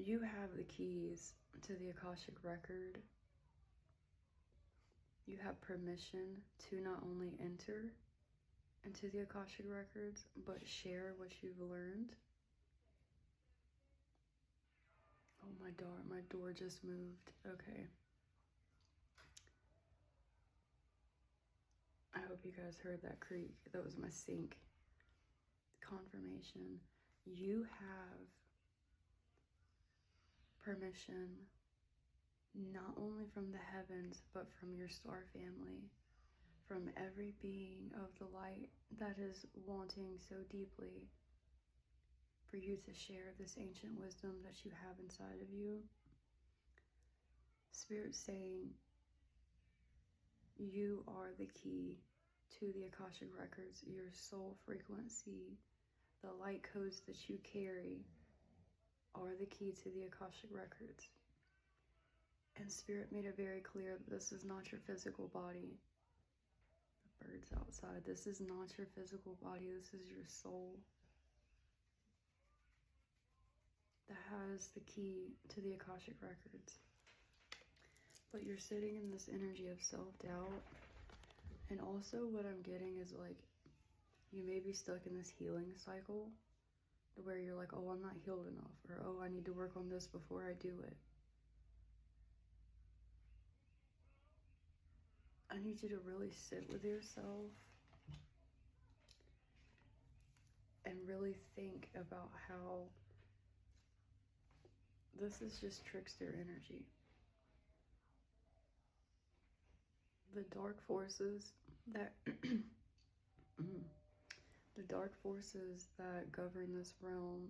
You have the keys to the Akashic Record. You have permission to not only enter into the Akashic Records, but share what you've learned. Oh, my door just moved. Okay. I hope you guys heard that creak. That was my sink. Confirmation. You have permission not only from the heavens, but from your star family, from every being of the light that is wanting so deeply for you to share this ancient wisdom that you have inside of you. Spirit saying, you are the key to the Akashic Records, your soul frequency, the light codes that you carry are the key to the Akashic Records. And Spirit made it very clear that this is not your physical body. The birds outside, this is not your physical body, this is your soul that has the key to the Akashic Records. But you're sitting in this energy of self-doubt. And also what I'm getting is like, you may be stuck in this healing cycle where you're like, oh, I'm not healed enough, or oh, I need to work on this before I do it. I need you to really sit with yourself and really think about how this is just trickster energy. The dark forces that the dark forces that govern this realm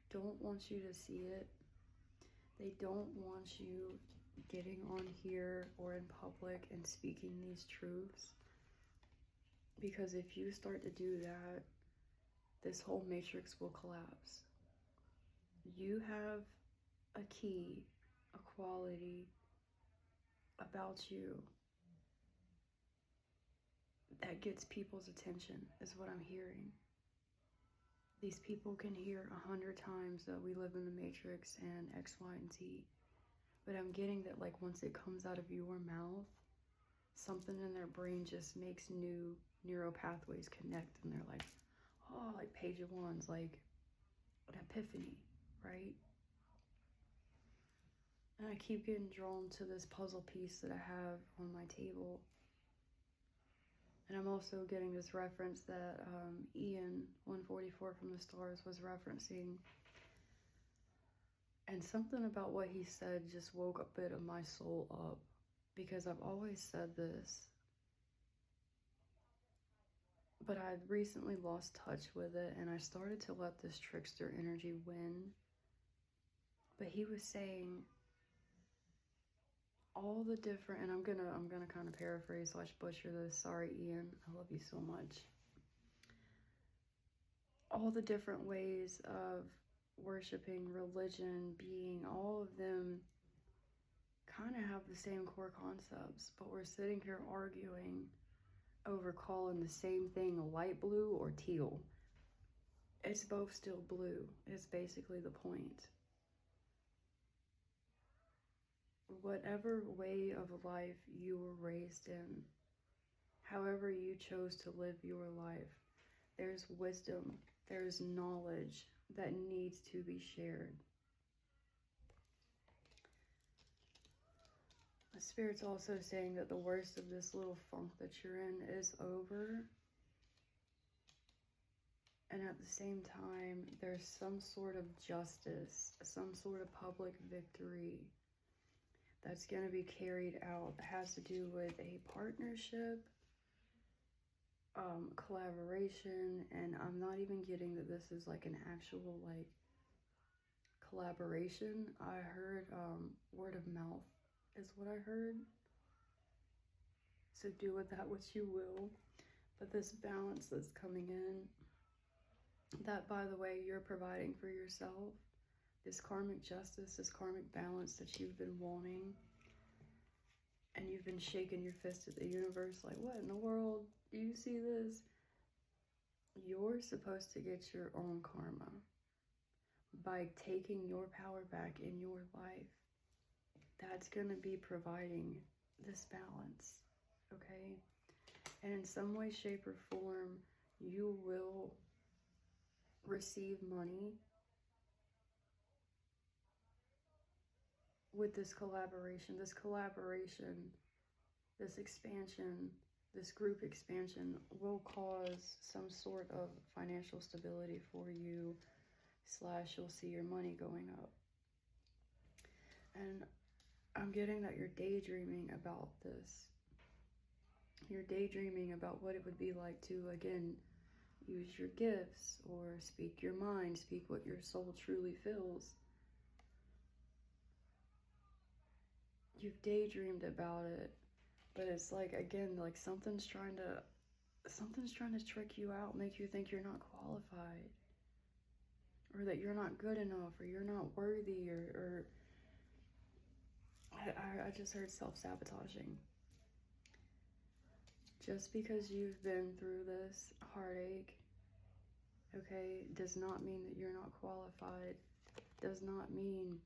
don't want you to see it. They don't want you getting on here or in public and speaking these truths. Because if you start to do that, this whole matrix will collapse. You have a key, a quality about you that gets people's attention, is what I'm hearing. These people can hear 100 times that we live in the matrix and X, Y, and Z. But I'm getting that like once it comes out of your mouth, something in their brain just makes new neural pathways connect, and they're like, oh, like page of wands, like an epiphany, right? And I keep getting drawn to this puzzle piece that I have on my table. And I'm also getting this reference that Ian 144 from the stars was referencing. And something about what he said just woke a bit of my soul up, because I've always said this, but I recently lost touch with it, and I started to let this trickster energy win. But he was saying all the different, and I'm gonna kind of paraphrase / butcher this. Sorry, Ian, I love you so much. All the different ways of worshiping, religion, being, all of them kind of have the same core concepts, but we're sitting here arguing over calling the same thing light blue or teal. It's both still blue. It's basically the point. Whatever way of life you were raised in, however you chose to live your life, there's wisdom, there's knowledge that needs to be shared. The Spirit's also saying that the worst of this little funk that you're in is over. And at the same time, there's some sort of justice, some sort of public victory that's going to be carried out. It has to do with a partnership, collaboration, and I'm not even getting that this is like an actual like collaboration. I heard word of mouth is what I heard. So do with that what you will. But this balance that's coming in, that, by the way, you're providing for yourself, this karmic justice, this karmic balance that you've been wanting, and you've been shaking your fist at the universe like, what in the world? Do you see this? You're supposed to get your own karma. by taking your power back in your life, that's going to be providing this balance, okay? And in some way, shape, or form, you will receive money with this collaboration, this expansion, this group expansion will cause some sort of financial stability for you, / you'll see your money going up. And I'm getting that you're daydreaming about this. You're daydreaming about what it would be like to, again, use your gifts or speak your mind, speak what your soul truly feels. You've daydreamed about it, but it's like, again, like something's trying to trick you out, make you think you're not qualified, or that you're not good enough, or you're not worthy, or I just heard self-sabotaging. Just because you've been through this heartache, okay, does not mean that you're not qualified, does not mean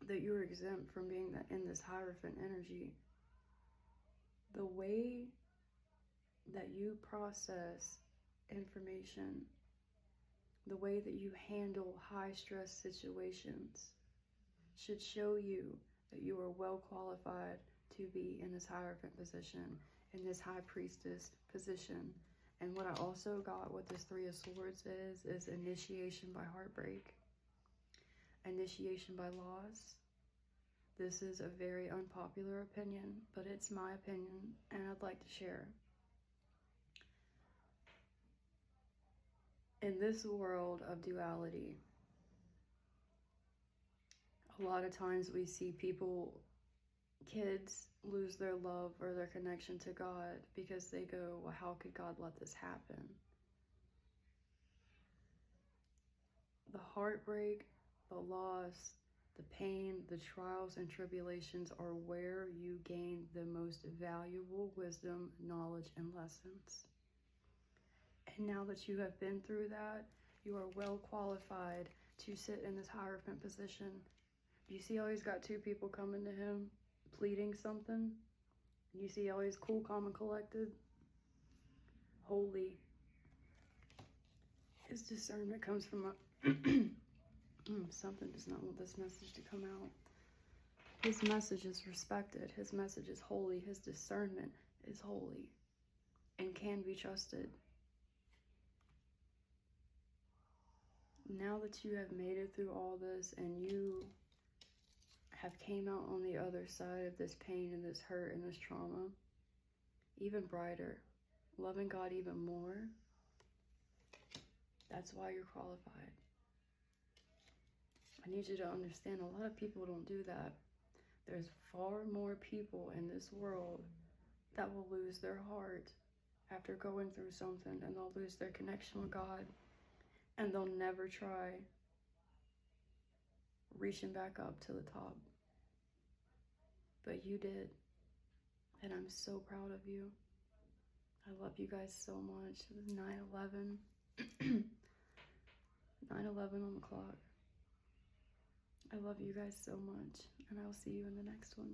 that you're exempt from being in this Hierophant energy. The way that you process information, the way that you handle high-stress situations should show you that you are well qualified to be in this Hierophant position, in this High Priestess position. And what I also got with this Three of Swords is initiation by heartbreak, initiation by loss. This is a very unpopular opinion, but it's my opinion, and I'd like to share. In this world of duality, a lot of times we see people, kids, lose their love or their connection to God because they go, well, how could God let this happen? The heartbreak, the loss, the pain, the trials and tribulations are where you gain the most valuable wisdom, knowledge, and lessons. And now that you have been through that, you are well qualified to sit in this Hierophant position. You see how he's got two people coming to him, pleading something? You see how he's cool, calm, and collected? Holy. His discernment comes from something does not want this message to come out. His message is respected. His message is holy. His discernment is holy and can be trusted. Now that you have made it through all this and you have came out on the other side of this pain and this hurt and this trauma, even brighter, loving God even more, that's why you're qualified. I need you to understand, a lot of people don't do that. There's far more people in this world that will lose their heart after going through something, and they'll lose their connection with God, and they'll never try reaching back up to the top. But you did, and I'm so proud of you. I love you guys so much. It was 9/11. 9/11 on the clock. I love you guys so much, and I'll see you in the next one.